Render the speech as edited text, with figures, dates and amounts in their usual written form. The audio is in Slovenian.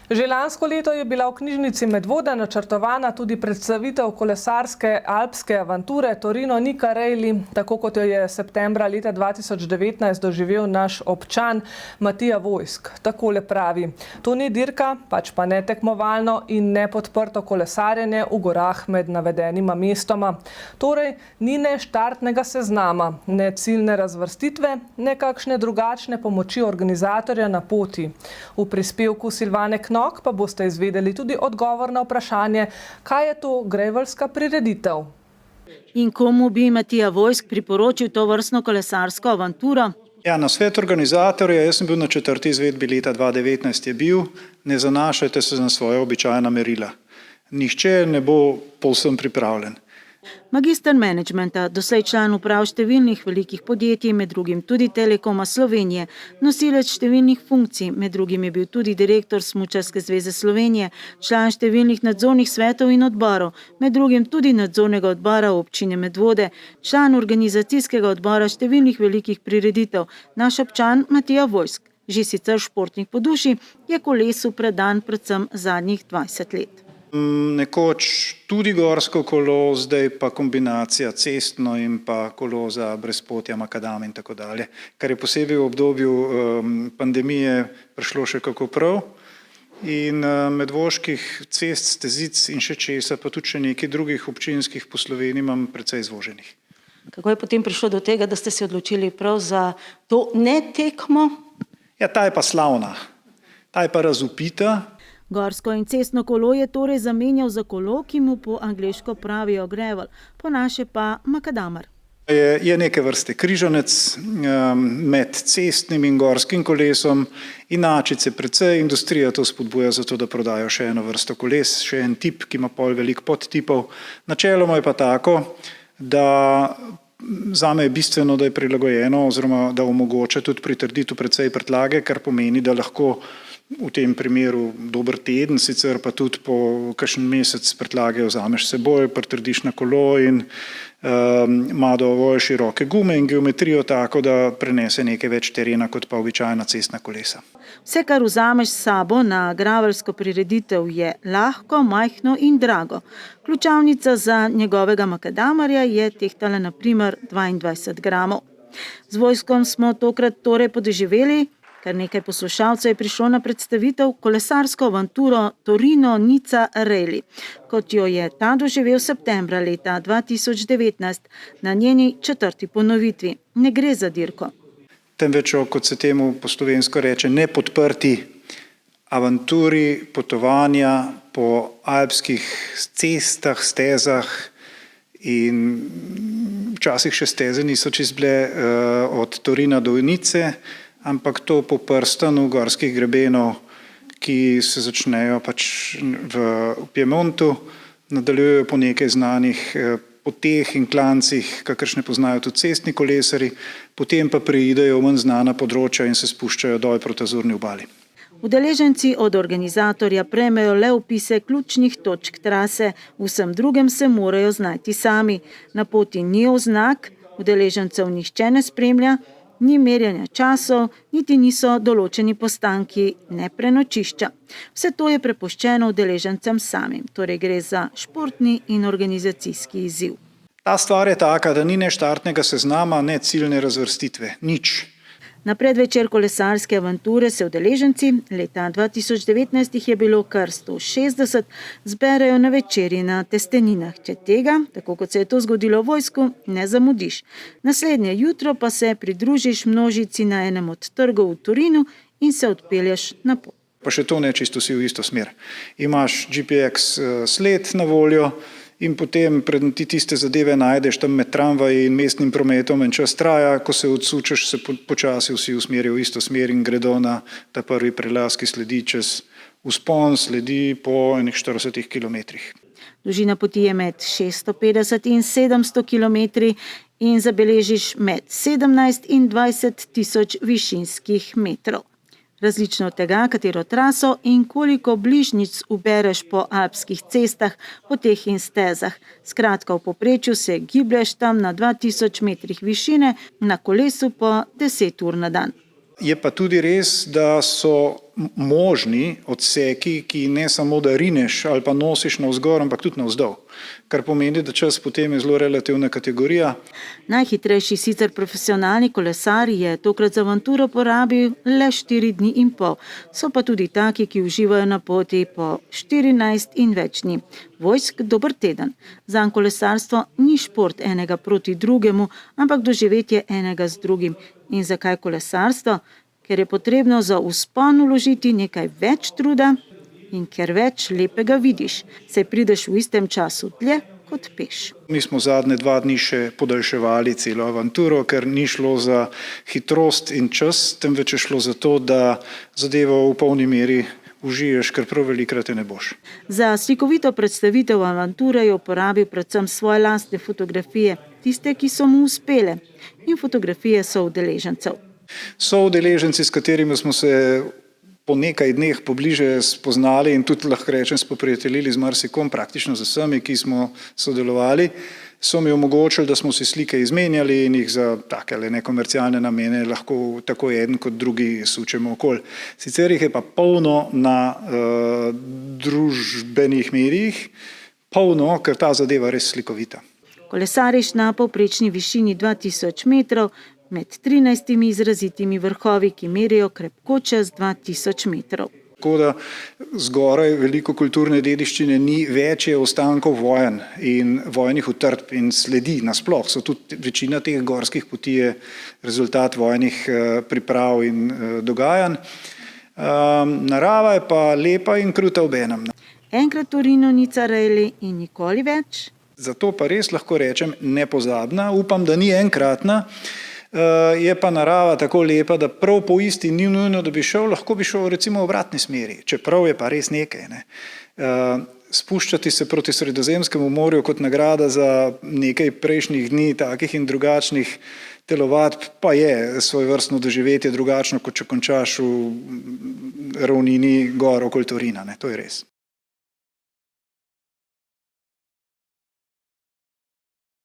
Že lansko leto je bila v knjižnici Medvode načrtovana tudi predstavitev kolesarske alpske avanture Torino Nika Rally, tako kot jo je septembra leta 2019 doživel naš občan Matija Vojsk. Takole pravi: to ni dirka, pač pa ne tekmovalno in ne podprto kolesarjenje v gorah med navedenima mestoma. Torej, ni ne štartnega seznama, ne ciljne razvrstitve, ne kakšne drugačne pomoči organizatorja na poti. V prispevku Silvane Knok pa boste izvedeli tudi odgovor na vprašanje, kaj je to gravelska prireditev. In komu bi Matija Vojsk priporočil to vrstno kolesarsko avanturo? Ja, na svet organizatorja, jaz sem bil na 4. izvedbi leta 2019 je bil, ne zanašajte se na svoje običajna merila. Nihče ne bo povsem pripravljen. Magister menedžmenta, doslej član uprav številnih velikih podjetij, med drugim tudi Telekoma Slovenije, nosilec številnih funkcij, med drugim je bil tudi direktor Smučarske zveze Slovenije, član številnih nadzornih svetov in odborov, med drugim tudi nadzornega odbora občine Medvode, član organizacijskega odbora številnih velikih prireditev, naš občan Matija Vojsk, že sicer športnik po duši, je kolesu predan predvsem zadnjih 20 let. Nekoč tudi gorsko kolo, zdaj pa kombinacija cestno in pa kolo za brezpotja, makadam in tako dalje, kar je posebej v obdobju pandemije prišlo še kako prav. In medvoških cest, stezic in še česa, pa tudi še nekaj drugih občinskih po Sloveniji imam precej izvoženih. Kako je potem prišlo do tega, da ste se odločili prav za to ne tekmo? Ja, ta je pa slavna, ta je pa razvpita. Gorsko in cestno kolo je torej zamenjal za kolo, ki mu po angleško pravijo gravel, po naše pa makadamar. Je neke vrste križanec med cestnim in gorskim kolesom, inačice precej, industrija to spodbuja zato, da prodajo še eno vrsto koles, še en tip, ki ima pol veliko podtipov. Načeloma je pa tako, da zame je bistveno, da je prilagojeno oziroma da omogoča tudi pritrditev precej prtljage, kar pomeni, da lahko v tem primeru dober teden, sicer pa tudi po kakšen mesec prtljage vzameš seboj, pritrdiš na kolo in ima dovolj široke gume in geometrijo tako, da prenese nekaj več terena kot pa običajna cestna kolesa. Vse, kar vzameš s sabo na gravelsko prireditev, je lahko, majhno in drago. Ključavnica za njegovega makadamarja je tehtala na primer 22 gramov. Z Vojskom smo tokrat torej podoživeli, kar nekaj poslušalcev je prišlo na predstavitev kolesarsko avanturo Torino Nica Rally, kot jo je ta doživel septembra leta 2019 na njeni 4. ponovitvi. Ne gre za dirko. Temveč, kot se temu po slovensko reče, nepodprti avanturi potovanja po alpskih cestah, stezah in včasih še steze niso čisto bile od Torina do Nice, ampak to po prstanu gorskih grebenov, ki se začnejo pač v Piemontu, nadaljujejo po nekaj znanih poteh in klancih, kakršne poznajo tudi cestni kolesari, potem pa preidejo v manj znana področja in se spuščajo dol proti Azurni obali. Udeleženci od organizatorja prejmejo le opise ključnih točk trase, vsem drugem se morajo znajti sami. Na poti ni oznak, udeležencev nihče ne spremlja, ni merjanja časov, niti niso določeni postanki, ne prenočišča. Vse to je prepuščeno udeležencem samim, torej gre za športni in organizacijski izziv. Ta stvar je taka, da ni ne štartnega seznama, ne ciljne razvrstitve, nič. Na predvečer kolesarske avanture se udeleženci, leta 2019 jih je bilo kar 160, zberejo na večerji na Testeninah. Če tega, tako kot se je to zgodilo v Vojsku, ne zamudiš. Naslednje jutro pa se pridružiš množici na enem od trgov v Torinu in se odpelješ na pot. Pa še to ne čisto si v isto smer. Imaš GPX sled na voljo, in potem ti tiste zadeve najdeš tam med tramvaji in mestnim prometom in čas traja, ko se odsučeš, se počasi vsi usmerijo v isto smer in gredo na ta prvi prelaz, ki sledi čez vzpon, sledi po 40 kilometrih. Dolžina poti je med 650 in 700 kilometri in zabeležiš med 17 in 20 tisoč višinskih metrov. Različno od tega, katero traso in koliko bližnjic ubereš po alpskih cestah, poteh in stezah. Skratka, v povprečju se giblješ tam na 2000 metrih višine, na kolesu pa 10 ur na dan. Je pa tudi res, da so možni odseki, ki ne samo da rineš ali pa nosiš navzgor, ampak tudi navzdol. Kar pomeni, da čas potem je zelo relativna kategorija. Najhitrejši sicer profesionalni kolesar je tokrat za avanturo porabil le 4 dni in pol. So pa tudi taki, ki uživajo na poti po 14 in več dni. Vojsk, dober teden. Zanj kolesarstvo ni šport enega proti drugemu, ampak doživetje enega z drugim. In zakaj kolesarstvo? Ker je potrebno za vzpon vložiti nekaj več truda in ker več lepega vidiš, saj prideš v istem času dlje kot peš. Mi smo zadnje 2 dni še podaljševali celo avanturo, ker ni šlo za hitrost in čas, temveč je šlo za to, da zadevo v polni meri užiješ, ker prav velikrat je ne boš. Za slikovito predstavitev avanture je uporabil predvsem svoje lastne fotografije, tiste, ki so mu uspele, in fotografije soudeležencev. Soudeleženci, s katerimi smo se po nekaj dneh pobliže spoznali in tudi lahko rečem spoprijateljili z marsikom, praktično z vsemi, ki smo sodelovali, so mi omogočili, da smo si slike izmenjali in jih za takele nekomercialne namene lahko tako eden kot drugi sučemo okoli. Sicer jih je pa polno na družbenih medijih, polno, ker ta zadeva res slikovita. Kolesariš na povprečni višini 2000 metrov, med 13 izrazitimi vrhovi, ki merijo krepko čez 2000 metrov. Tako da zgoraj veliko kulturne dediščine ni, več je ostankov vojen in vojnih utrdb in sledi nasploh. So tudi večina teh gorskih poti je rezultat vojnih priprav in dogajanj. Narava je pa lepa in kruta obenem. Enkrat Torino ni Carelli in nikoli več. Zato pa res lahko rečem nepozabna, upam, da ni enkratna. Je pa narava tako lepa, da prav po isti ni nujno, da bi šel, lahko bi šel recimo v obratni smeri, čeprav je pa res nekaj. Spuščati se proti Sredozemskemu morju kot nagrada za nekaj prejšnjih dni takih in drugačnih telovadb pa je svojevrstno doživetje drugačno, kot če končaš v ravnini gor okoli Torina, to je res.